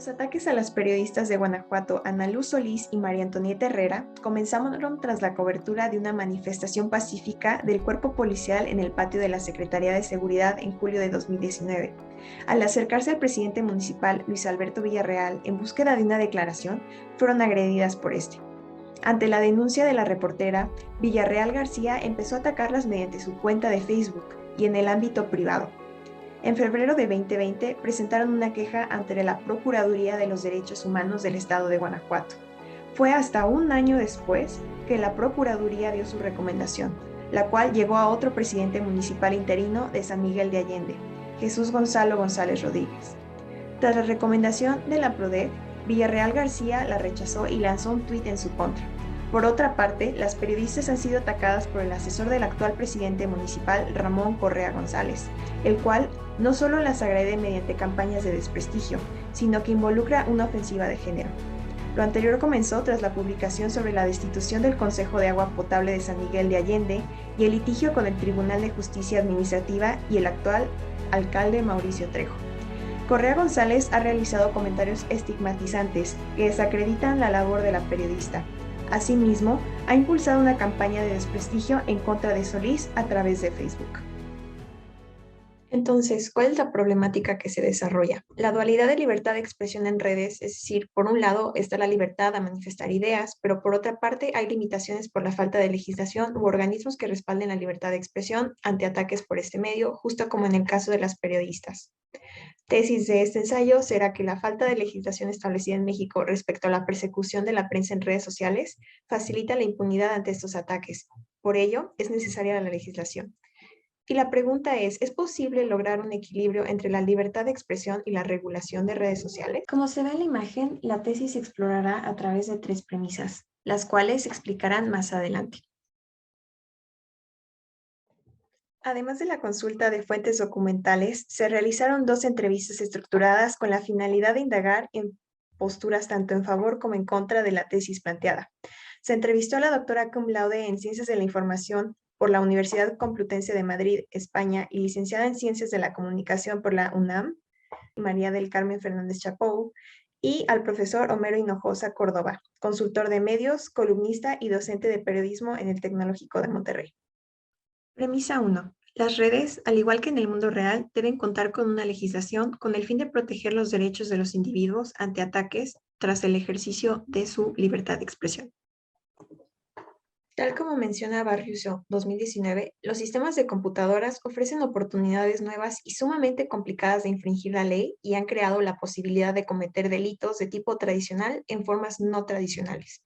Los ataques a las periodistas de Guanajuato, Ana Luz Solís y María Antonieta Herrera, comenzaron tras la cobertura de una manifestación pacífica del cuerpo policial en el patio de la Secretaría de Seguridad en julio de 2019. Al acercarse al presidente municipal, Luis Alberto Villarreal, en búsqueda de una declaración, fueron agredidas por este. Ante la denuncia de la reportera, Villarreal García empezó a atacarlas mediante su cuenta de Facebook y en el ámbito privado. En febrero de 2020 presentaron una queja ante la Procuraduría de los Derechos Humanos del Estado de Guanajuato. Fue hasta un año después que la Procuraduría dio su recomendación, la cual llegó a otro presidente municipal interino de San Miguel de Allende, Jesús Gonzalo González Rodríguez. Tras la recomendación de la PRODEG, Villarreal García la rechazó y lanzó un tuit en su contra. Por otra parte, las periodistas han sido atacadas por el asesor del actual presidente municipal, Ramón Correa González, el cual no solo las agrede mediante campañas de desprestigio, sino que involucra una ofensiva de género. Lo anterior comenzó tras la publicación sobre la destitución del Consejo de Agua Potable de San Miguel de Allende y el litigio con el Tribunal de Justicia Administrativa y el actual alcalde Mauricio Trejo. Correa González ha realizado comentarios estigmatizantes que desacreditan la labor de la periodista. Asimismo, ha impulsado una campaña de desprestigio en contra de Solís a través de Facebook. Entonces, ¿cuál es la problemática que se desarrolla? La dualidad de libertad de expresión en redes, es decir, por un lado está la libertad a manifestar ideas, pero por otra parte hay limitaciones por la falta de legislación u organismos que respalden la libertad de expresión ante ataques por este medio, justo como en el caso de las periodistas. Tesis de este ensayo será que la falta de legislación establecida en México respecto a la persecución de la prensa en redes sociales facilita la impunidad ante estos ataques. Por ello, es necesaria la legislación. Y la pregunta ¿es posible lograr un equilibrio entre la libertad de expresión y la regulación de redes sociales? Como se ve en la imagen, la tesis se explorará a través de 3 premisas, las cuales se explicarán más adelante. Además de la consulta de fuentes documentales, se realizaron 2 entrevistas estructuradas con la finalidad de indagar en posturas tanto en favor como en contra de la tesis planteada. Se entrevistó a la doctora cum laude en Ciencias de la Información por la Universidad Complutense de Madrid, España, y licenciada en Ciencias de la Comunicación por la UNAM, María del Carmen Fernández Chapou, y al profesor Homero Hinojosa Córdoba, consultor de medios, columnista y docente de periodismo en el Tecnológico de Monterrey. Premisa 1. Las redes, al igual que en el mundo real, deben contar con una legislación con el fin de proteger los derechos de los individuos ante ataques tras el ejercicio de su libertad de expresión. Tal como menciona Barriuso 2019, los sistemas de computadoras ofrecen oportunidades nuevas y sumamente complicadas de infringir la ley y han creado la posibilidad de cometer delitos de tipo tradicional en formas no tradicionales.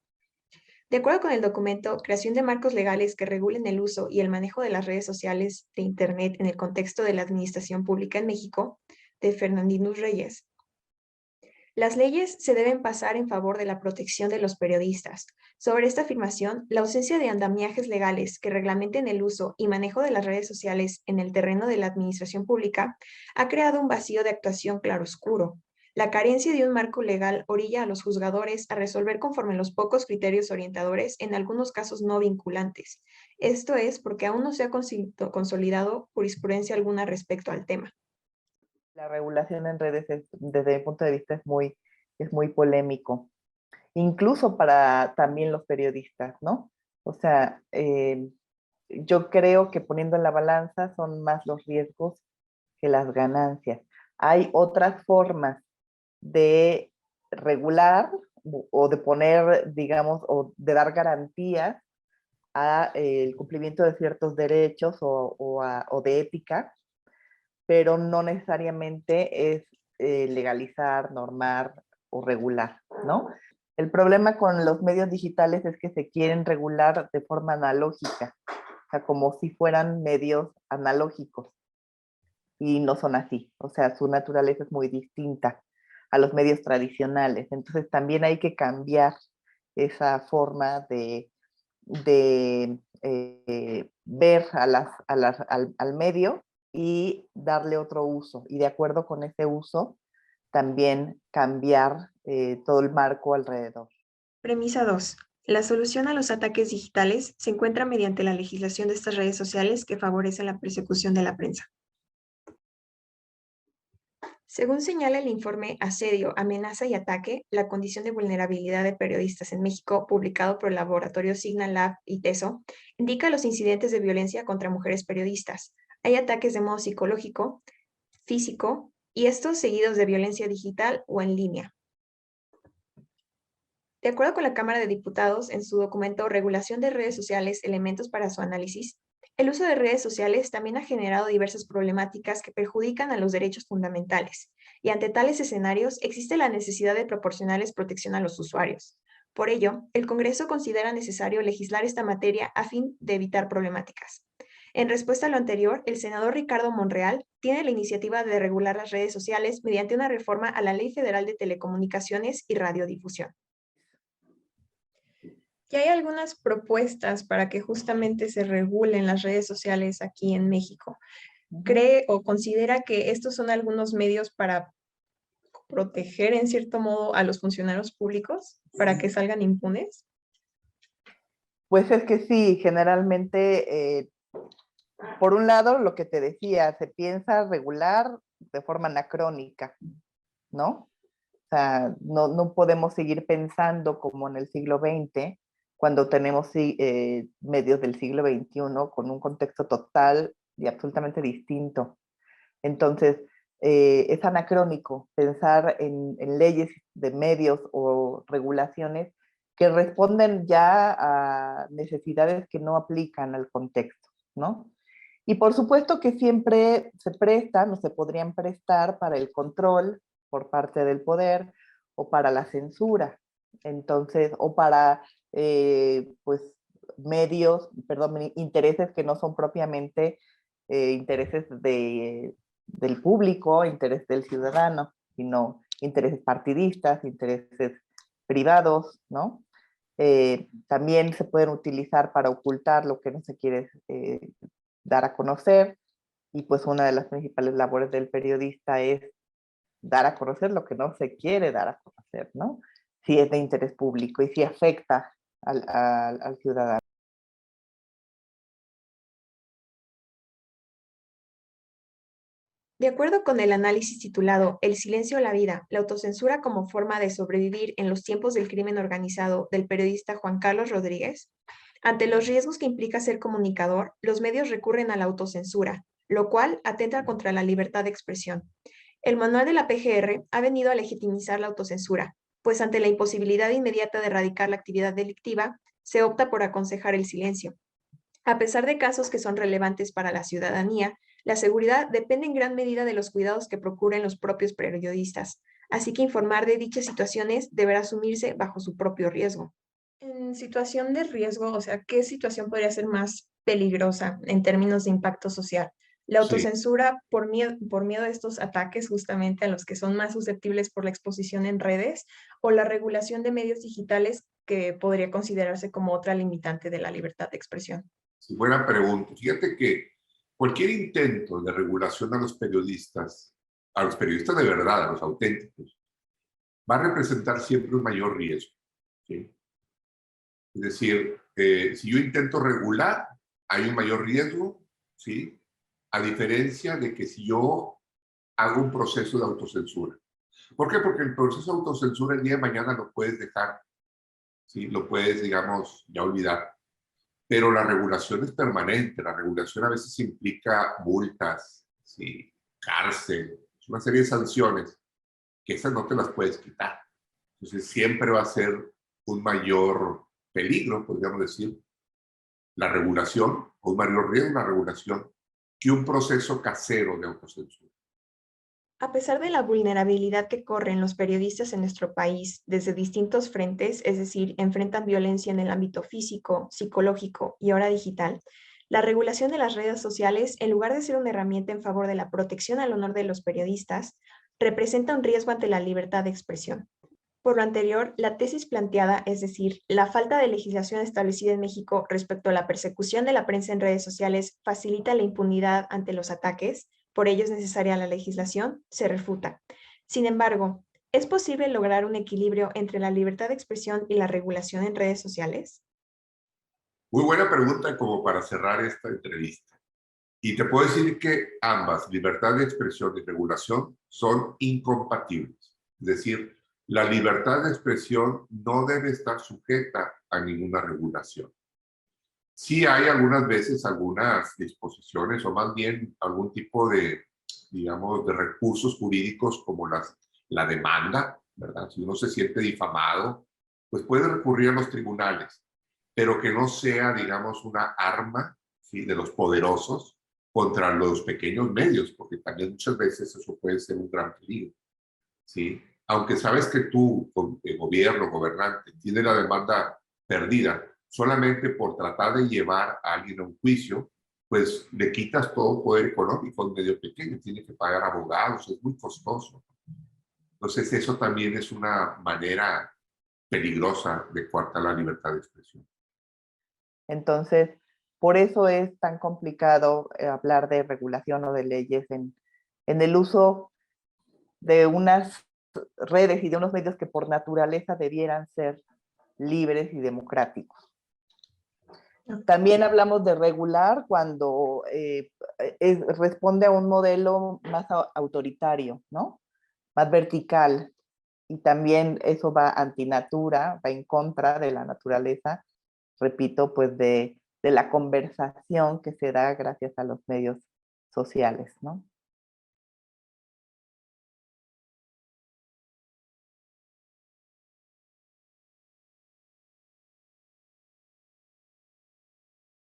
De acuerdo con el documento Creación de marcos legales que regulen el uso y el manejo de las redes sociales de Internet en el contexto de la administración pública en México, de Fernandinus Reyes, las leyes se deben pasar en favor de la protección de los periodistas. Sobre esta afirmación, la ausencia de andamiajes legales que reglamenten el uso y manejo de las redes sociales en el terreno de la administración pública ha creado un vacío de actuación claroscuro. La carencia de un marco legal orilla a los juzgadores a resolver conforme los pocos criterios orientadores, en algunos casos no vinculantes. Esto es porque aún no se ha consolidado jurisprudencia alguna respecto al tema. La regulación en redes, desde mi punto de vista, es muy polémico, incluso para también los periodistas, ¿no? O sea, yo creo que poniendo en la balanza son más los riesgos que las ganancias. Hay otras formas de regular o de poner, digamos, o de dar garantías a el cumplimiento de ciertos derechos o de ética, pero no necesariamente es legalizar, normar o regular, ¿no? El problema con los medios digitales es que se quieren regular de forma analógica, o sea, como si fueran medios analógicos, y no son así, o sea, su naturaleza es muy distinta a los medios tradicionales, entonces también hay que cambiar esa forma de ver al medio y darle otro uso. Y de acuerdo con ese uso, también cambiar todo el marco alrededor. Premisa 2. La solución a los ataques digitales se encuentra mediante la legislación de estas redes sociales que favorecen la persecución de la prensa. Según señala el informe Asedio, Amenaza y Ataque, la condición de vulnerabilidad de periodistas en México, publicado por el laboratorio Signal Lab y TESO, indica los incidentes de violencia contra mujeres periodistas. Hay ataques de modo psicológico, físico, y estos seguidos de violencia digital o en línea. De acuerdo con la Cámara de Diputados, en su documento Regulación de redes sociales, elementos para su análisis, el uso de redes sociales también ha generado diversas problemáticas que perjudican a los derechos fundamentales, y ante tales escenarios existe la necesidad de proporcionarles protección a los usuarios. Por ello, el Congreso considera necesario legislar esta materia a fin de evitar problemáticas. En respuesta a lo anterior, el senador Ricardo Monreal tiene la iniciativa de regular las redes sociales mediante una reforma a la Ley Federal de Telecomunicaciones y Radiodifusión. Y hay algunas propuestas para que justamente se regulen las redes sociales aquí en México. ¿Cree o considera que estos son algunos medios para proteger en cierto modo a los funcionarios públicos para que salgan impunes? Pues es que sí, generalmente, por un lado, lo que te decía, se piensa regular de forma anacrónica, ¿no? O sea, no podemos seguir pensando como en el siglo XX, cuando tenemos medios del siglo XXI con un contexto total y absolutamente distinto. Entonces, es anacrónico pensar en leyes de medios o regulaciones que responden ya a necesidades que no aplican al contexto, ¿no? Y por supuesto que siempre se prestan o se podrían prestar para el control por parte del poder o para la censura. Entonces, o para, pues, perdón, intereses que no son propiamente intereses del público, interés del ciudadano, sino intereses partidistas, intereses privados, ¿no? También se pueden utilizar para ocultar lo que no se quiere dar a conocer, y pues una de las principales labores del periodista es dar a conocer lo que no se quiere dar a conocer, ¿no? Si es de interés público y si afecta al ciudadano. De acuerdo con el análisis titulado El silencio o la vida, la autocensura como forma de sobrevivir en los tiempos del crimen organizado del periodista Juan Carlos Rodríguez, ante los riesgos que implica ser comunicador, los medios recurren a la autocensura, lo cual atenta contra la libertad de expresión. El manual de la PGR ha venido a legitimizar la autocensura, pues ante la imposibilidad inmediata de erradicar la actividad delictiva, se opta por aconsejar el silencio. A pesar de casos que son relevantes para la ciudadanía, la seguridad depende en gran medida de los cuidados que procuren los propios periodistas, así que informar de dichas situaciones deberá asumirse bajo su propio riesgo. En situación de riesgo, o sea, ¿qué situación podría ser más peligrosa en términos de impacto social? La Sí, autocensura por miedo a estos ataques justamente a los que son más susceptibles por la exposición en redes, o la regulación de medios digitales que podría considerarse como otra limitante de la libertad de expresión. sí, buena pregunta. Fíjate que cualquier intento de regulación a los periodistas de verdad, a los auténticos, va a representar siempre un mayor riesgo. ¿Sí? Es decir, si yo intento regular, hay un mayor riesgo, ¿sí? A diferencia de que si yo hago un proceso de autocensura. ¿Por qué? Porque el proceso de autocensura el día de mañana lo puedes dejar, ¿sí? Lo puedes, digamos, ya olvidar. Pero la regulación es permanente. La regulación a veces implica multas, ¿sí? Cárcel, una serie de sanciones que esas no te las puedes quitar. Entonces siempre va a ser un mayor peligro, podríamos decir, la regulación, o un mayor riesgo la regulación, que un proceso casero de autocensura. A pesar de la vulnerabilidad que corren los periodistas en nuestro país desde distintos frentes, es decir, enfrentan violencia en el ámbito físico, psicológico y ahora digital, la regulación de las redes sociales, en lugar de ser una herramienta en favor de la protección al honor de los periodistas, representa un riesgo ante la libertad de expresión. Por lo anterior, la tesis planteada, es decir, la falta de legislación establecida en México respecto a la persecución de la prensa en redes sociales facilita la impunidad ante los ataques, por ello es necesaria la legislación, se refuta. Sin embargo, ¿es posible lograr un equilibrio entre la libertad de expresión y la regulación en redes sociales? Muy buena pregunta como para cerrar esta entrevista. Y te puedo decir que ambas, libertad de expresión y regulación, son incompatibles. Es decir, la libertad de expresión no debe estar sujeta a ninguna regulación. Sí hay algunas veces algunas disposiciones o más bien algún tipo de, digamos, de recursos jurídicos como la demanda, ¿verdad? Si uno se siente difamado, pues puede recurrir a los tribunales, pero que no sea, digamos, una arma, ¿sí?, de los poderosos contra los pequeños medios, porque también muchas veces eso puede ser un gran peligro, ¿sí? Aunque sabes que tú, gobierno, gobernante, tiene la demanda perdida, solamente por tratar de llevar a alguien a un juicio, pues le quitas todo poder económico a un medio pequeño, tiene que pagar abogados, es muy costoso. Entonces eso también es una manera peligrosa de coartar la libertad de expresión. Entonces, por eso es tan complicado hablar de regulación o de leyes en el uso de unas redes y de unos medios que por naturaleza debieran ser libres y democráticos. También hablamos de regular cuando responde a un modelo más autoritario, ¿no? Más vertical. Y también eso va antinatura, va en contra de la naturaleza, repito, pues de la conversación que se da gracias a los medios sociales, ¿no?